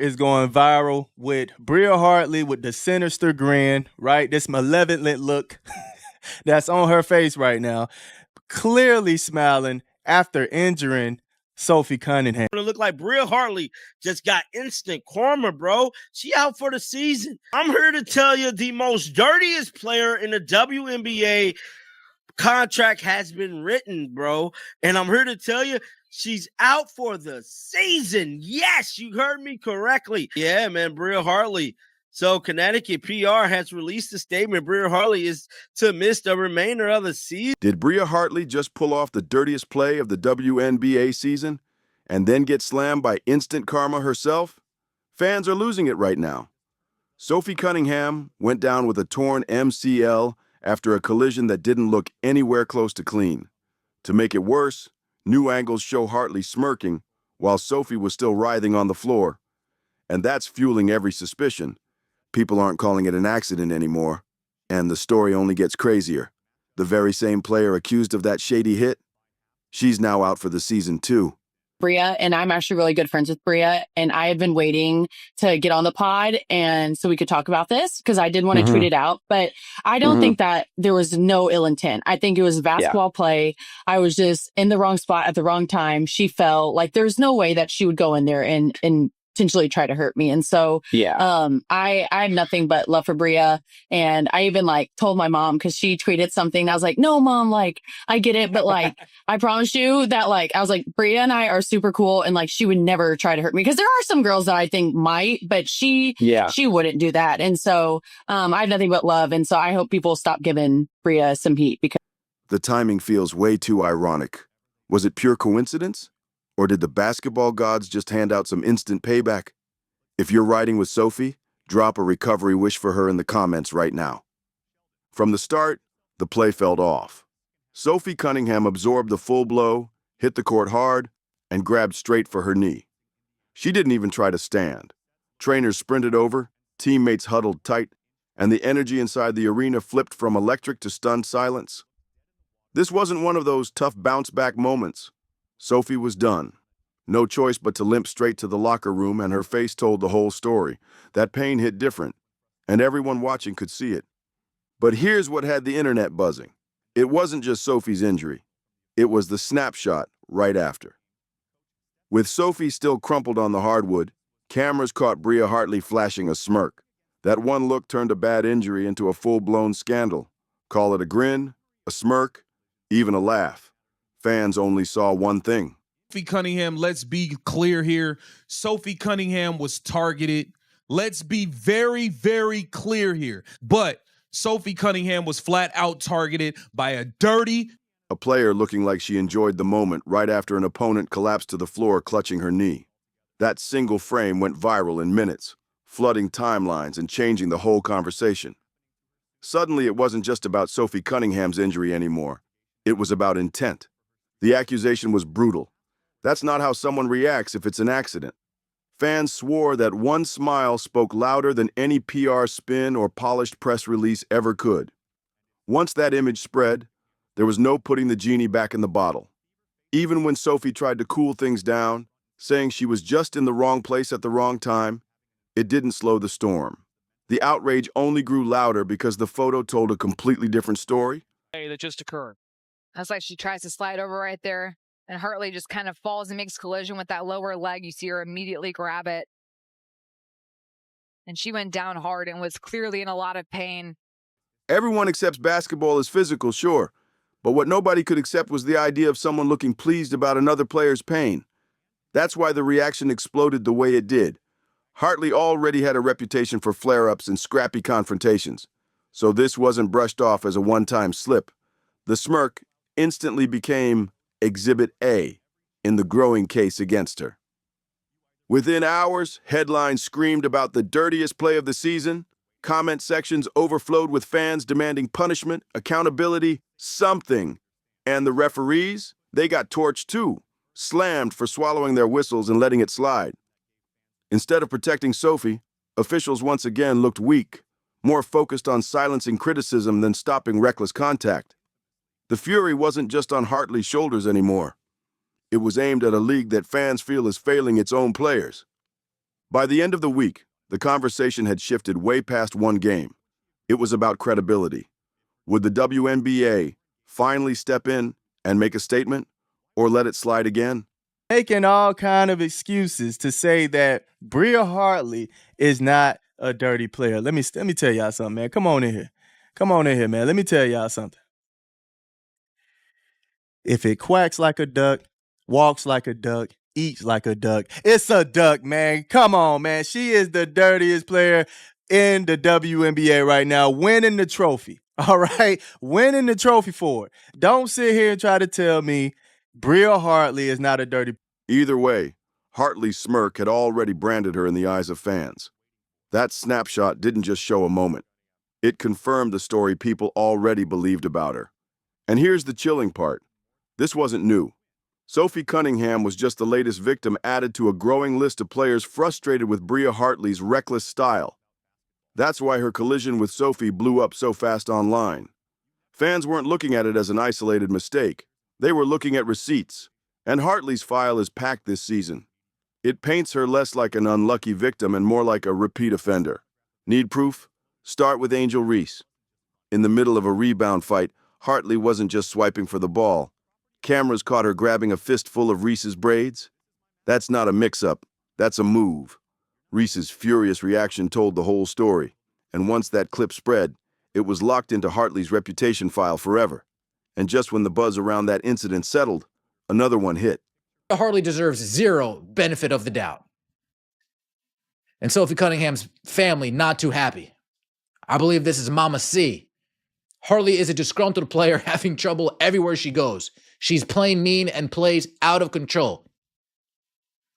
is going viral with Bria Hartley with the sinister grin, right? This malevolent look that's on her face right now, clearly smiling after injuring Sophie Cunningham. It looked like Bria Hartley just got instant karma, bro. She out for the season. I'm here to tell you the most dirtiest player in the WNBA contract has been written, bro. And I'm here to tell you she's out for the season. Yes, you heard me correctly. Yeah, man, Bria Hartley. So Connecticut PR has released a statement. Bria Hartley is to miss the remainder of the season. Did Bria Hartley just pull off the dirtiest play of the WNBA season and then get slammed by instant karma herself? Fans are losing it right now. Sophie Cunningham went down with a torn MCL after a collision that didn't look anywhere close to clean. To make it worse, new angles show Hartley smirking while Sophie was still writhing on the floor. And that's fueling every suspicion. People aren't calling it an accident anymore. And the story only gets crazier. The very same player accused of that shady hit, she's now out for the season too. Bria, and I'm actually really good friends with Bria, and I had been waiting to get on the pod and so we could talk about this because I did want to tweet it out, but I don't think that there was no ill intent. I think it was basketball play. I was just in the wrong spot at the wrong time. She fell. Like, there's no way that she would go in there and potentially try to hurt me. And so I have nothing but love for Bria. And I even told my mom because she tweeted something. I was like, no, Mom, I get it. But I promise you that I was like, Bria and I are super cool. And she would never try to hurt me because there are some girls that I think might, but she wouldn't do that. And so I have nothing but love. And so I hope people stop giving Bria some heat because the timing feels way too ironic. Was it pure coincidence? Or did the basketball gods just hand out some instant payback? If you're riding with Sophie, drop a recovery wish for her in the comments right now. From the start, the play felt off. Sophie Cunningham absorbed the full blow, hit the court hard, and grabbed straight for her knee. She didn't even try to stand. Trainers sprinted over, teammates huddled tight, and the energy inside the arena flipped from electric to stunned silence. This wasn't one of those tough bounce-back moments. Sophie was done. No choice but to limp straight to the locker room, and her face told the whole story. That pain hit different, and everyone watching could see it. But here's what had the internet buzzing. It wasn't just Sophie's injury. It was the snapshot right after. With Sophie still crumpled on the hardwood, cameras caught Bria Hartley flashing a smirk. That one look turned a bad injury into a full-blown scandal. Call it a grin, a smirk, even a laugh. Fans only saw one thing. Sophie Cunningham, let's be clear here. Sophie Cunningham was targeted. Let's be very, very clear here. But Sophie Cunningham was flat out targeted by a player looking like she enjoyed the moment right after an opponent collapsed to the floor clutching her knee. That single frame went viral in minutes, flooding timelines and changing the whole conversation. Suddenly, it wasn't just about Sophie Cunningham's injury anymore. It was about intent. The accusation was brutal. That's not how someone reacts if it's an accident. Fans swore that one smile spoke louder than any PR spin or polished press release ever could. Once that image spread, there was no putting the genie back in the bottle. Even when Sophie tried to cool things down, saying she was just in the wrong place at the wrong time, it didn't slow the storm. The outrage only grew louder because the photo told a completely different story. That just occurred. That's like she tries to slide over right there, and Hartley just kind of falls and makes collision with that lower leg. You see her immediately grab it. And she went down hard and was clearly in a lot of pain. Everyone accepts basketball as physical, sure, but what nobody could accept was the idea of someone looking pleased about another player's pain. That's why the reaction exploded the way it did. Hartley already had a reputation for flare-ups and scrappy confrontations, so this wasn't brushed off as a one-time slip. The smirk instantly became Exhibit A in the growing case against her. Within hours, headlines screamed about the dirtiest play of the season. Comment sections overflowed with fans demanding punishment, accountability, something. And the referees, they got torched too, slammed for swallowing their whistles and letting it slide. Instead of protecting Sophie, officials once again looked weak, more focused on silencing criticism than stopping reckless contact. The fury wasn't just on Hartley's shoulders anymore. It was aimed at a league that fans feel is failing its own players. By the end of the week, the conversation had shifted way past one game. It was about credibility. Would the WNBA finally step in and make a statement, or let it slide again? Making all kind of excuses to say that Bria Hartley is not a dirty player. Let me tell y'all something, man. Come on in here. Come on in here, man. Let me tell y'all something. If it quacks like a duck, walks like a duck, eats like a duck, it's a duck, man. Come on, man. She is the dirtiest player in the WNBA right now, winning the trophy. All right? Winning the trophy for it. Don't sit here and try to tell me Bria Hartley is not a dirty. Either way, Hartley's smirk had already branded her in the eyes of fans. That snapshot didn't just show a moment. It confirmed the story people already believed about her. And here's the chilling part. This wasn't new. Sophie Cunningham was just the latest victim added to a growing list of players frustrated with Bria Hartley's reckless style. That's why her collision with Sophie blew up so fast online. Fans weren't looking at it as an isolated mistake. They were looking at receipts. And Hartley's file is packed this season. It paints her less like an unlucky victim and more like a repeat offender. Need proof? Start with Angel Reese. In the middle of a rebound fight, Hartley wasn't just swiping for the ball. Cameras caught her grabbing a fistful of Reese's braids. That's not a mix-up. That's a move. Reese's furious reaction told the whole story. And once that clip spread, it was locked into Hartley's reputation file forever. And just when the buzz around that incident settled, another one hit. Hartley deserves zero benefit of the doubt. And Sophie Cunningham's family not too happy. I believe this is Mama C. Hartley is a disgruntled player having trouble everywhere she goes. She's playing mean and plays out of control.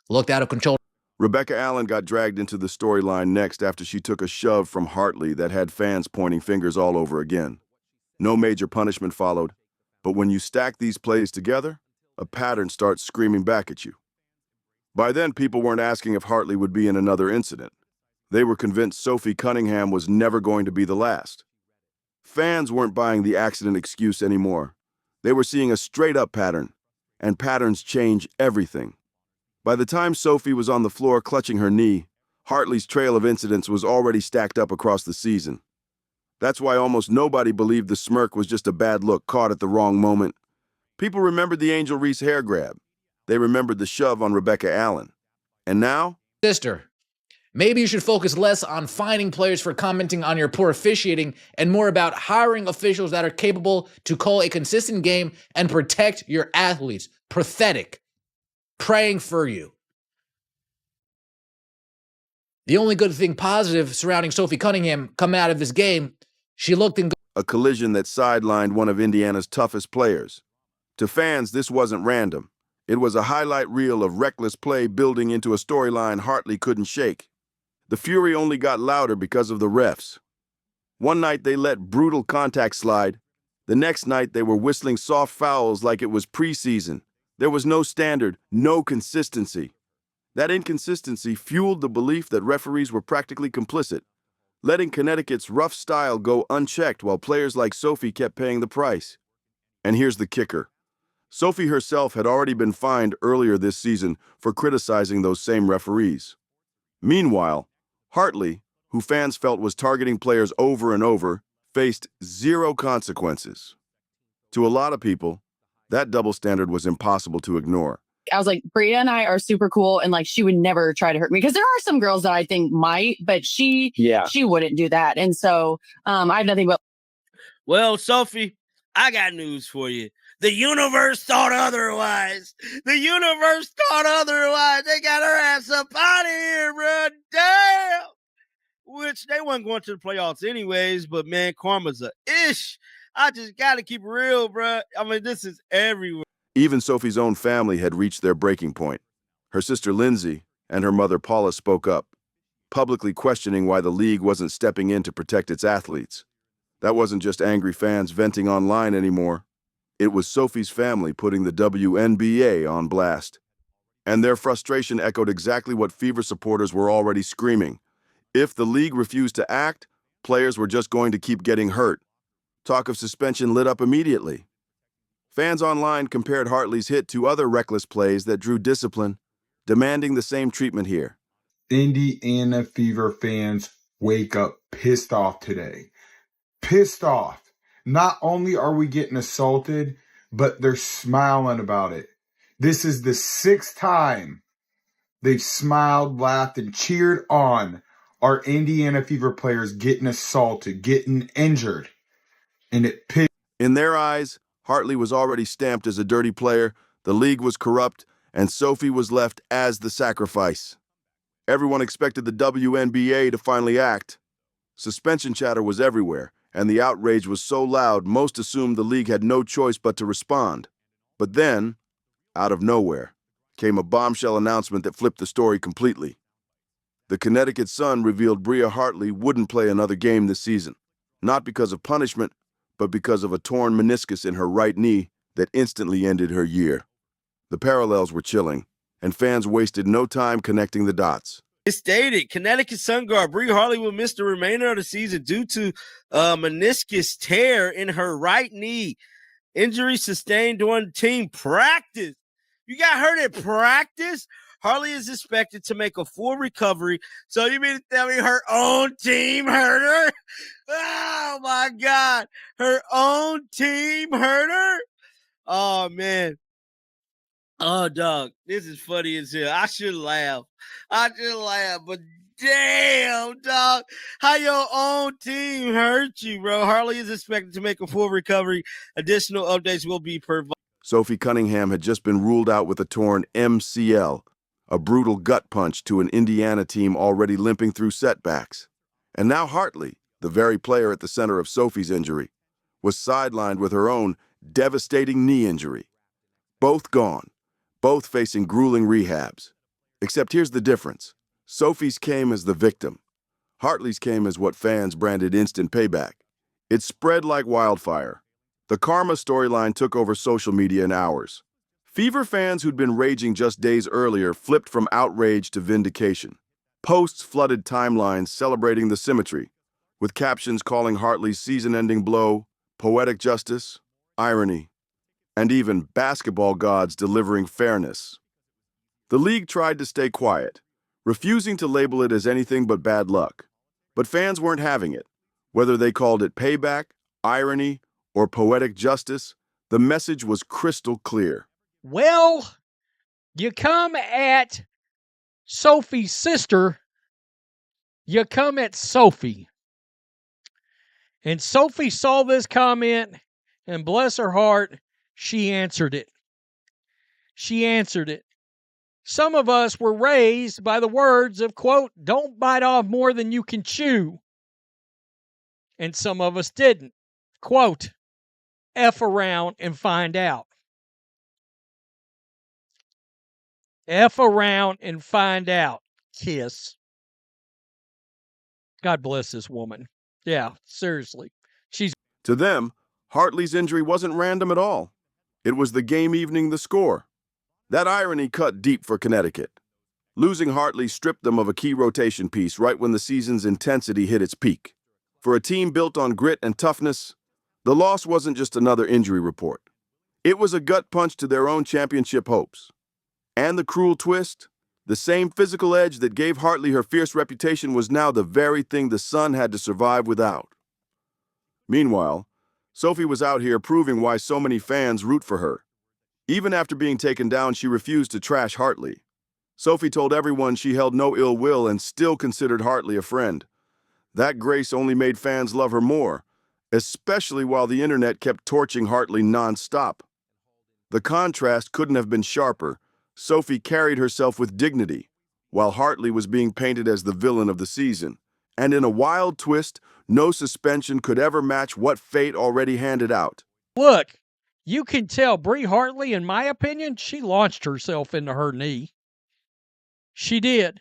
Looked out of control. Rebecca Allen got dragged into the storyline next after she took a shove from Hartley that had fans pointing fingers all over again. No major punishment followed, but when you stack these plays together, a pattern starts screaming back at you. By then, people weren't asking if Hartley would be in another incident. They were convinced Sophie Cunningham was never going to be the last. Fans weren't buying the accident excuse anymore. They were seeing a straight-up pattern, and patterns change everything. By the time Sophie was on the floor clutching her knee, Hartley's trail of incidents was already stacked up across the season. That's why almost nobody believed the smirk was just a bad look caught at the wrong moment. People remembered the Angel Reese hair grab. They remembered the shove on Rebecca Allen. And now? Sister, maybe you should focus less on fining players for commenting on your poor officiating and more about hiring officials that are capable to call a consistent game and protect your athletes. Pathetic. Praying for you. The only good thing positive surrounding Sophie Cunningham coming out of this game, she looked in. A collision that sidelined one of Indiana's toughest players. To fans, this wasn't random. It was a highlight reel of reckless play building into a storyline Hartley couldn't shake. The fury only got louder because of the refs. One night they let brutal contact slide. The next night they were whistling soft fouls like it was preseason. There was no standard, no consistency. That inconsistency fueled the belief that referees were practically complicit, letting Connecticut's rough style go unchecked while players like Sophie kept paying the price. And here's the kicker. Sophie herself had already been fined earlier this season for criticizing those same referees. Meanwhile, Hartley, who fans felt was targeting players over and over, faced zero consequences. To a lot of people, that double standard was impossible to ignore. I was like, Bria and I are super cool, and like she would never try to hurt me, because there are some girls that I think might, but she wouldn't do that. And so I have nothing but. Well, Sophie, I got news for you. The universe thought otherwise. The universe thought otherwise. They got her ass up out of here, bro. Damn. Which they weren't going to the playoffs anyways, but man, karma's a ish. I just got to keep it real, bro. I mean, this is everywhere. Even Sophie's own family had reached their breaking point. Her sister Lindsay and her mother Paula spoke up, publicly questioning why the league wasn't stepping in to protect its athletes. That wasn't just angry fans venting online anymore. It was Sophie's family putting the WNBA on blast. And their frustration echoed exactly what Fever supporters were already screaming. If the league refused to act, players were just going to keep getting hurt. Talk of suspension lit up immediately. Fans online compared Hartley's hit to other reckless plays that drew discipline, demanding the same treatment here. Indiana Fever fans wake up pissed off today. Pissed off. Not only are we getting assaulted, but they're smiling about it. This is the 6th time they've smiled, laughed, and cheered on our Indiana Fever players getting assaulted, getting injured. And it pissed. In their eyes, Hartley was already stamped as a dirty player, the league was corrupt, and Sophie was left as the sacrifice. Everyone expected the WNBA to finally act. Suspension chatter was everywhere, and the outrage was so loud most assumed the league had no choice but to respond. But then, out of nowhere, came a bombshell announcement that flipped the story completely. The Connecticut Sun revealed Bria Hartley wouldn't play another game this season, not because of punishment, but because of a torn meniscus in her right knee that instantly ended her year. The parallels were chilling, and fans wasted no time connecting the dots. It stated Connecticut Sun guard Bria Hartley will miss the remainder of the season due to a meniscus tear in her right knee. Injury sustained during team practice. You got hurt at practice? Hartley is expected to make a full recovery. So you mean to tell me her own team hurt her? Oh, my God. Her own team hurt her? Oh, man. Oh, dog, this is funny as hell. I should laugh. But damn, dog, how your own team hurt you, bro. Hartley is expected to make a full recovery. Additional updates will be provided. Sophie Cunningham had just been ruled out with a torn MCL, a brutal gut punch to an Indiana team already limping through setbacks. And now Hartley, the very player at the center of Sophie's injury, was sidelined with her own devastating knee injury. Both gone, both facing grueling rehabs. Except here's the difference. Sophie's came as the victim. Hartley's came as what fans branded instant payback. It spread like wildfire. The karma storyline took over social media in hours. Fever fans who'd been raging just days earlier flipped from outrage to vindication. Posts flooded timelines celebrating the symmetry, with captions calling Hartley's season-ending blow poetic justice, irony, and even basketball gods delivering fairness. The league tried to stay quiet, refusing to label it as anything but bad luck. But fans weren't having it. Whether they called it payback, irony, or poetic justice, the message was crystal clear. Well, you come at Sophie's sister, you come at Sophie. And Sophie saw this comment, and bless her heart, she answered it. She answered it. Some of us were raised by the words of, quote, don't bite off more than you can chew. And some of us didn't. Quote, F around and find out. F around and find out. Kiss. God bless this woman. Yeah, seriously. To them, Hartley's injury wasn't random at all. It was the game evening the score. That irony cut deep for Connecticut. Losing Hartley stripped them of a key rotation piece right when the season's intensity hit its peak. For a team built on grit and toughness, the loss wasn't just another injury report. It was a gut punch to their own championship hopes. And the cruel twist, the same physical edge that gave Hartley her fierce reputation was now the very thing the Sun had to survive without. Meanwhile, Sophie was out here proving why so many fans root for her. Even after being taken down, she refused to trash Hartley. Sophie told everyone she held no ill will and still considered Hartley a friend. That grace only made fans love her more, especially while the internet kept torching Hartley nonstop. The contrast couldn't have been sharper. Sophie carried herself with dignity, while Hartley was being painted as the villain of the season. And in a wild twist, no suspension could ever match what fate already handed out. Look, you can tell Bria Hartley, in my opinion, she launched herself into her knee. She did.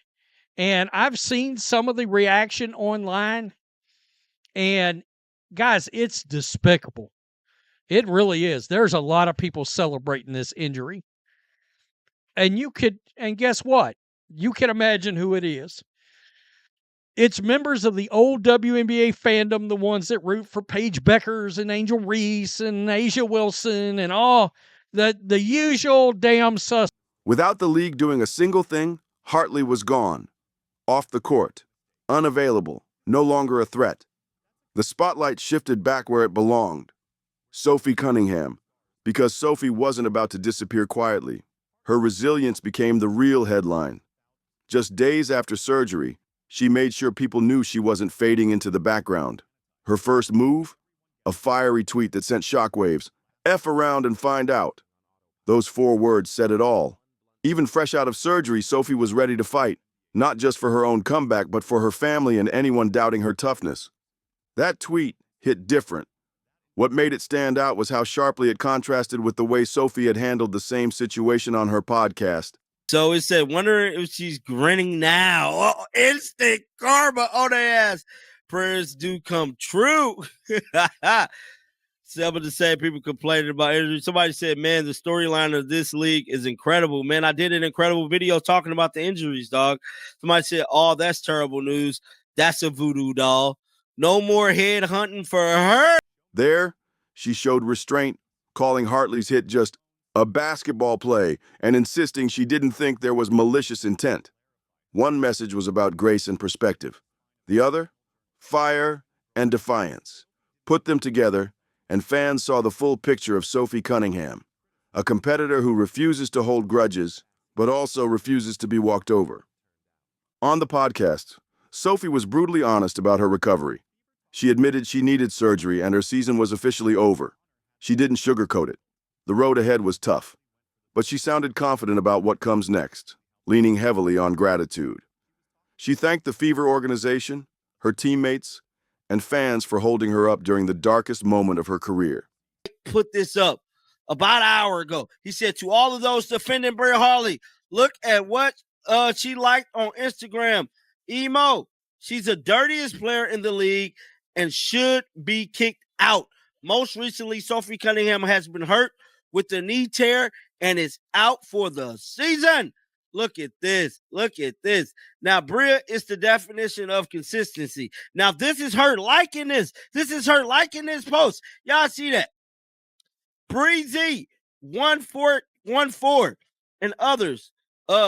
And I've seen some of the reaction online. And guys, it's despicable. It really is. There's a lot of people celebrating this injury. And guess what? You can imagine who it is. It's members of the old WNBA fandom, the ones that root for Paige Beckers and Angel Reese and Asia Wilson and all the usual damn sus. Without the league doing a single thing, Hartley was gone. Off the court, unavailable, no longer a threat. The spotlight shifted back where it belonged. Sophie Cunningham, because Sophie wasn't about to disappear quietly. Her resilience became the real headline. Just days after surgery, she made sure people knew she wasn't fading into the background. Her first move? A fiery tweet that sent shockwaves. F around and find out. Those 4 words said it all. Even fresh out of surgery, Sophie was ready to fight, not just for her own comeback, but for her family and anyone doubting her toughness. That tweet hit different. What made it stand out was how sharply it contrasted with the way Sophie had handled the same situation on her podcast. So it said, wonder if she's grinning now. Oh, instant karma on their ass. Prayers do come true. Some of the same people complaining about injuries. Somebody said, man, the storyline of this league is incredible. Man, I did an incredible video talking about the injuries, dog. Somebody said, oh, that's terrible news. That's a voodoo doll. No more head hunting for her. There, she showed restraint, calling Hartley's hit just a basketball play and insisting she didn't think there was malicious intent. One message was about grace and perspective. The other, fire and defiance. Put them together, and fans saw the full picture of Sophie Cunningham, a competitor who refuses to hold grudges, but also refuses to be walked over. On the podcast, Sophie was brutally honest about her recovery. She admitted she needed surgery and her season was officially over. She didn't sugarcoat it. The road ahead was tough, but she sounded confident about what comes next, leaning heavily on gratitude. She thanked the Fever organization, her teammates, and fans for holding her up during the darkest moment of her career. Put this up about an hour ago. He said, to all of those defending Bria Hartley, look at what she liked on Instagram. Emo, she's the dirtiest player in the league and should be kicked out. Most recently, Sophie Cunningham has been hurt with the knee tear and is out for the season. Look at this. Look at this. Now, Bria is the definition of consistency. Now, this is her liking this. This is her liking this post. Y'all see that? Breezy, 1414, and others.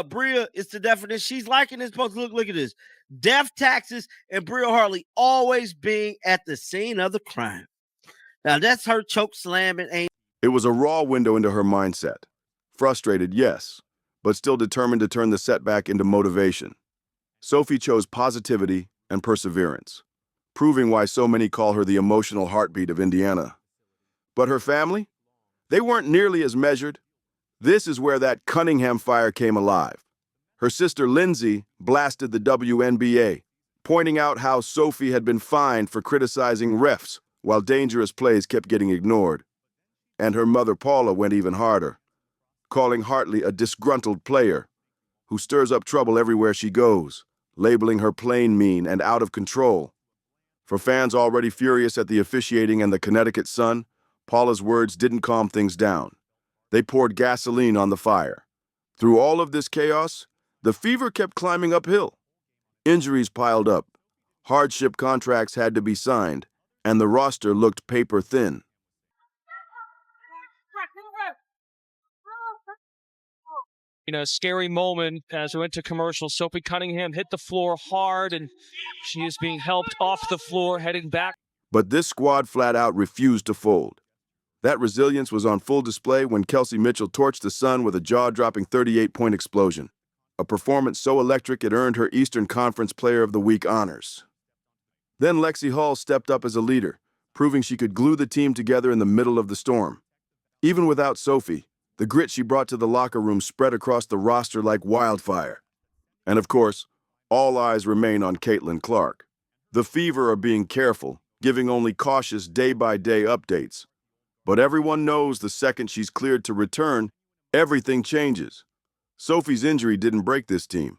Bria is the definition. She's liking this post. Look at this. Death taxes and Bria Hartley always being at the scene of the crime. Now, that's her choke slamming. It was a raw window into her mindset. Frustrated, yes, but still determined to turn the setback into motivation. Sophie chose positivity and perseverance, proving why so many call her the emotional heartbeat of Indiana. But her family? They weren't nearly as measured. This is where that Cunningham fire came alive. Her sister Lindsay blasted the WNBA, pointing out how Sophie had been fined for criticizing refs while dangerous plays kept getting ignored. And her mother Paula went even harder, calling Hartley a disgruntled player who stirs up trouble everywhere she goes, labeling her plain mean and out of control. For fans already furious at the officiating and the Connecticut Sun, Paula's words didn't calm things down. They poured gasoline on the fire. Through all of this chaos, the Fever kept climbing uphill. Injuries piled up, hardship contracts had to be signed, and the roster looked paper thin. Scary moment as we went to commercial. Sophie Cunningham hit the floor hard, and she is being helped off the floor, heading back. But this squad flat out refused to fold. That resilience was on full display when Kelsey Mitchell torched the Sun with a jaw-dropping 38-point explosion, a performance so electric it earned her Eastern Conference Player of the Week honors. Then Lexi Hall stepped up as a leader, proving she could glue the team together in the middle of the storm. Even without Sophie, the grit she brought to the locker room spread across the roster like wildfire. And of course, all eyes remain on Caitlin Clark. The Fever are being careful, giving only cautious day-by-day updates. But everyone knows the second she's cleared to return, everything changes. Sophie's injury didn't break this team.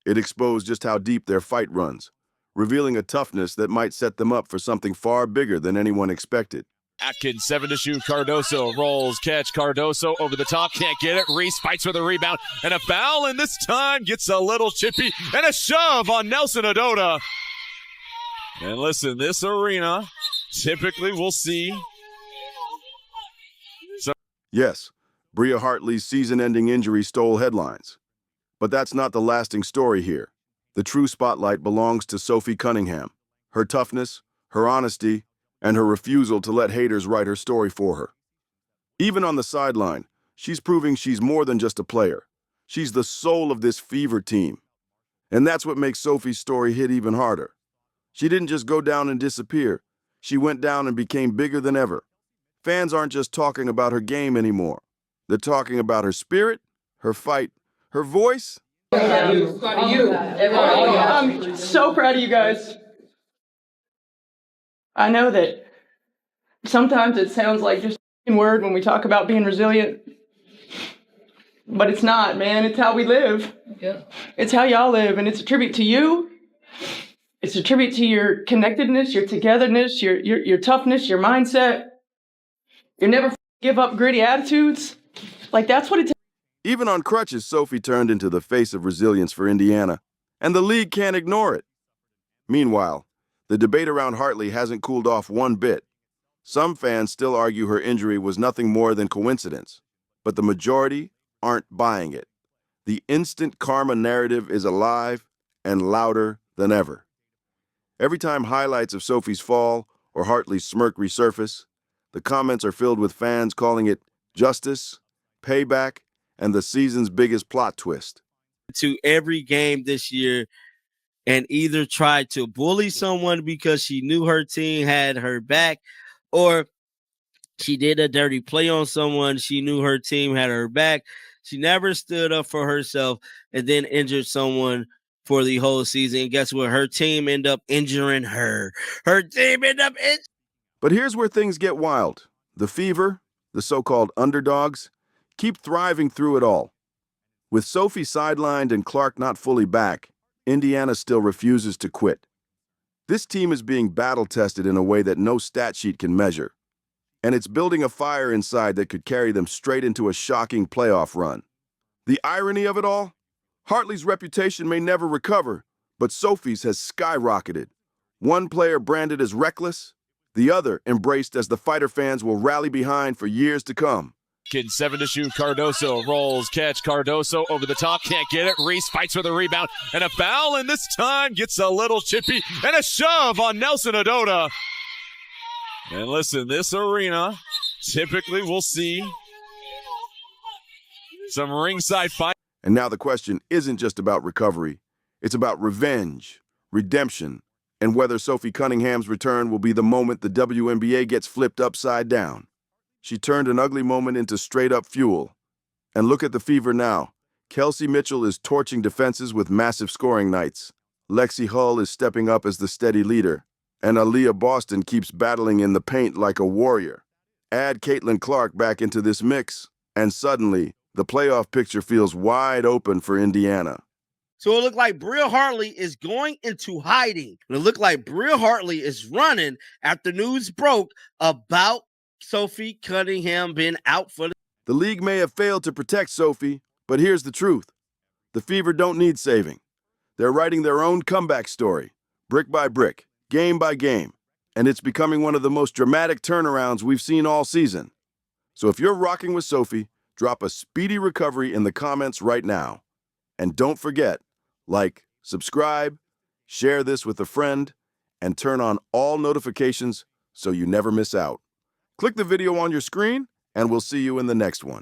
It exposed just how deep their fight runs, revealing a toughness that might set them up for something far bigger than anyone expected. Atkins, 7 to shoot. Cardoso rolls, catch. Cardoso over the top, can't get it. Reese fights for the rebound, and a foul, and this time gets a little chippy, and a shove on Nelson Adota. And listen, this arena, typically we'll see. Yes, Bria Hartley's season-ending injury stole headlines. But that's not the lasting story here. The true spotlight belongs to Sophie Cunningham. Her toughness, her honesty, and her refusal to let haters write her story for her. Even on the sideline, she's proving she's more than just a player. She's the soul of this Fever team. And that's what makes Sophie's story hit even harder. She didn't just go down and disappear. She went down and became bigger than ever. Fans aren't just talking about her game anymore. They're talking about her spirit, her fight, her voice. I'm so proud of you guys. I know that sometimes it sounds like just a word when we talk about being resilient, but it's not, man. It's how we live. Yeah. It's how y'all live, and it's a tribute to you. It's a tribute to your connectedness, your togetherness, your toughness, your mindset. You never give up gritty attitudes. Like, that's what it takes. Even on crutches, Sophie turned into the face of resilience for Indiana, and the league can't ignore it. Meanwhile, the debate around Hartley hasn't cooled off one bit. Some fans still argue her injury was nothing more than coincidence, but the majority aren't buying it. The instant karma narrative is alive and louder than ever. Every time highlights of Sophie's fall or Hartley's smirk resurface, the comments are filled with fans calling it justice, payback, and the season's biggest plot twist. To every game this year and either tried to bully someone because she knew her team had her back, or she did a dirty play on someone she knew her team had her back. She never stood up for herself and then injured someone for the whole season. And guess what? Her team ended up injuring her. Her team ended up injuring. But here's where things get wild. The Fever, the so-called underdogs, keep thriving through it all. With Sophie sidelined and Clark not fully back, Indiana still refuses to quit. This team is being battle-tested in a way that no stat sheet can measure. And it's building a fire inside that could carry them straight into a shocking playoff run. The irony of it all? Hartley's reputation may never recover, but Sophie's has skyrocketed. One player branded as reckless, the other embraced as the fighter fans will rally behind for years to come. Kid 7 to shoot. Cardoso rolls, catch. Cardoso over the top, can't get it. Reese fights for the rebound and a foul, and this time gets a little chippy and a shove on Nelson Adota. And listen, this arena typically will see some ringside fight. And now the question isn't just about recovery. It's about revenge, redemption, and whether Sophie Cunningham's return will be the moment the WNBA gets flipped upside down. She turned an ugly moment into straight-up fuel. And look at the Fever now. Kelsey Mitchell is torching defenses with massive scoring nights. Lexi Hull is stepping up as the steady leader. And Aaliyah Boston keeps battling in the paint like a warrior. Add Caitlin Clark back into this mix, and suddenly, the playoff picture feels wide open for Indiana. So it looked like Bria Hartley is going into hiding. And it looked like Bria Hartley is running after news broke about Sophie Cunningham being out for The league may have failed to protect Sophie, but here's the truth. The Fever don't need saving. They're writing their own comeback story, brick by brick, game by game, and it's becoming one of the most dramatic turnarounds we've seen all season. So if you're rocking with Sophie, drop a speedy recovery in the comments right now. And don't forget, like, subscribe, share this with a friend, and turn on all notifications so you never miss out. Click the video on your screen, and we'll see you in the next one.